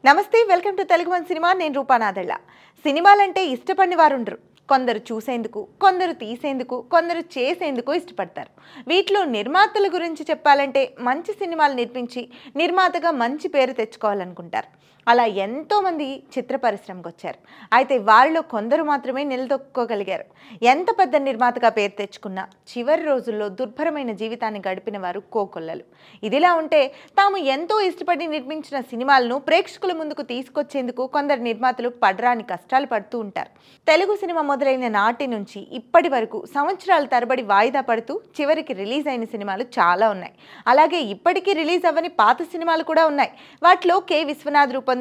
నమస్తే welcome to Telugu one cinema నేను రూపానాదళ్ళ సినిమాలంటే ఇష్టపడని వారు ఉండరు కొందరు చూసేందుకు కొందరు తీసేందుకు కొందరు చేసేందుకు ఇష్టపడతారు వీటిలో నిర్మాతల గురించి చెప్పాలంటే మంచి సినిమాలు నిర్మించి నిర్మాతగా మంచి పేరు తెచ్చుకోవాలనుకుంటారు అలా ఎంతో మంది చిత్ర పరిశ్రమకు వచ్చారు అయితే వారిలో కొందరు మాత్రమే నిలదొక్కుకోగలిగారు ఎంత పెద్ద నిర్మాతగా పేరు తెచ్చుకున్నా చివరి రోజుల్లో దుర్భరమైన జీవితాన్ని గడిపిన వారు కోకొల్లలు ఇదిలా ఉంటే తాము ఎంతో ఇష్టపడి నిర్మించిన సినిమాలను ప్రేక్షకుల ముందుకు తీసుకొచ్చేందుకు కొందరు నిర్మాతలు పడరాని కష్టాలు పడుతూ ఉంటారు తెలుగు సినిమా మొదలైన నాటి నుంచి ఇప్పటి వరకు సంవత్సరాల తరబడి వాయిదా పడుతూ చివరికి రిలీజ్ అయిన సినిమాలు చాలా ఉన్నాయి అలాగే ఇప్పటికీ రిలీజ్ అవ్వని పాత సినిమాలు కూడా ఉన్నాయి వాటిలో కె విశ్వనాథ్ రూపొందించిన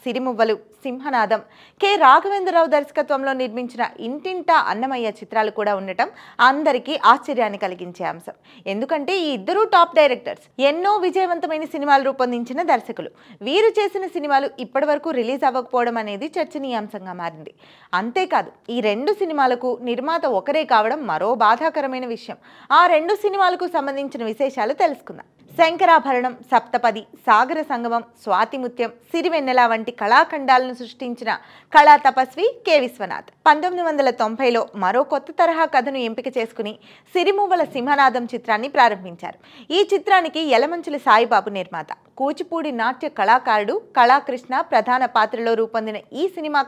సిరిమువ్వలు సింహనాదం కె రాఘవేంద్రరావు దర్శకత్వంలో నిర్మించిన ఇంటింటా అన్నమయ్య చిత్రాలు కూడా ఉండటం అందరికీ ఆశ్చర్యాన్ని కలిగించే అంశం ఎందుకంటే ఈ ఇద్దరు టాప్ డైరెక్టర్స్ ఎన్నో విజయవంతమైన సినిమాలు రూపొందించిన దర్శకులు వీరు చేసిన సినిమాలు ఇప్పటివరకు రిలీజ్ అవ్వకపోవడం అనేది చర్చనీయాంశంగా మారింది అంతేకాదు ఈ రెండు సినిమాలకు నిర్మాత ఒకరే కావడం మరో బాధాకరమైన విషయం ఆ రెండు సినిమాలకు సంబంధించిన విశేషాలు తెలుసుకుందాం శంకరాభరణం సప్తపది సాగర సంగమం స్వాతిముత్యం సిరివెన్నెల వంటి కళాఖండాలను సృష్టించిన కళా తపస్వి కె విశ్వనాథ్ 1990లో మరో కొత్త తరహా కథను ఎంపిక చేసుకుని సిరిమువ్వల సింహనాదం చిత్రాన్ని ప్రారంభించారు ఈ చిత్రానికి యలమంచిలి సాయిబాబు నిర్మాత కూచిపూడి నాట్య కళాకారుడు కళాకృష్ణ ప్రధాన పాత్రలో రూపొందిన ఈ సినిమా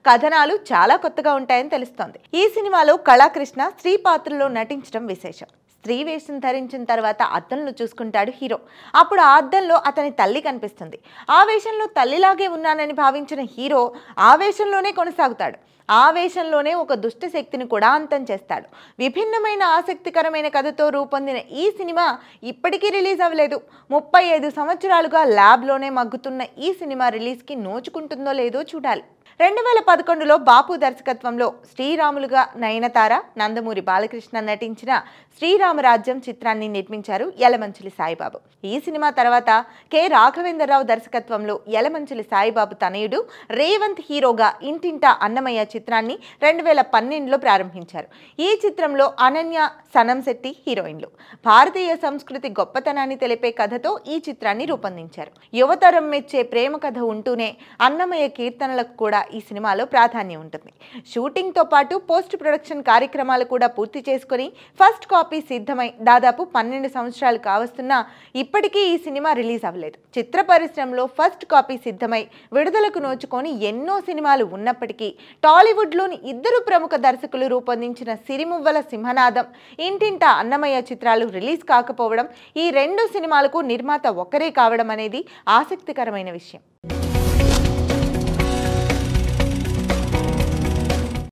కథనాలు చాలా కొత్తగా ఉంటాయని తెలుస్తోంది ఈ సినిమాలో కళాకృష్ణ స్త్రీ పాత్రలో నటించడం విశేషం స్త్రీ వేషం ధరించిన తర్వాత అద్దంలో చూసుకుంటాడు హీరో అప్పుడు ఆ అద్దంలో అతని తల్లి కనిపిస్తుంది ఆ వేషంలో తల్లిలాగే ఉన్నానని భావించిన హీరో ఆ వేషంలోనే కొనసాగుతాడు ఆ వేషంలోనే ఒక దుష్ట శక్తిని కూడా అంతం చేస్తాడు విభిన్నమైన ఆసక్తికరమైన కథతో రూపొందిన ఈ సినిమా ఇప్పటికీ రిలీజ్ అవ్వలేదు 35 సంవత్సరాలుగా ల్యాబ్లోనే మగ్గుతున్న ఈ సినిమా రిలీజ్కి నోచుకుంటుందో లేదో చూడాలి 2011లో బాపు దర్శకత్వంలో శ్రీరాములుగా నయనతార నందమూరి బాలకృష్ణ నటించిన శ్రీరామరాజ్యం చిత్రాన్ని నిర్మించారు యలమంచిలి సాయిబాబు ఈ సినిమా తర్వాత కె రాఘవేంద్రరావు దర్శకత్వంలో యలమంచిలి సాయిబాబు తనయుడు రేవంత్ హీరోగా ఇంటింటా అన్నమయ్య చిత్రాన్ని 2012లో ప్రారంభించారు ఈ చిత్రంలో అనన్య సనం శెట్టి హీరోయిన్లు భారతీయ సంస్కృతి గొప్పతనాన్ని తెలిపే కథతో ఈ చిత్రాన్ని రూపొందించారు యువతరం మెచ్చే ప్రేమ కథ ఉంటూనే అన్నమయ్య కీర్తనలకు కూడా ఈ సినిమాలో ప్రాధాన్యం ఉంటుంది షూటింగ్తో పాటు పోస్ట్ ప్రొడక్షన్ కార్యక్రమాలు కూడా పూర్తి చేసుకుని ఫస్ట్ కాపీ సిద్ధమై దాదాపు 12 సంవత్సరాలు కావస్తున్నా ఇప్పటికీ ఈ సినిమా రిలీజ్ అవ్వలేదు చిత్ర పరిశ్రమలో ఫస్ట్ కాపీ సిద్ధమై విడుదలకు నోచుకొని ఎన్నో సినిమాలు ఉన్నప్పటికీ టాలీవుడ్లోని ఇద్దరు ప్రముఖ దర్శకులు రూపొందించిన సిరిమువ్వల సింహనాదం ఇంటింటా అన్నమయ్య చిత్రాలు రిలీజ్ కాకపోవడం ఈ రెండు సినిమాలకు నిర్మాత ఒకరే కావడం అనేది ఆసక్తికరమైన విషయం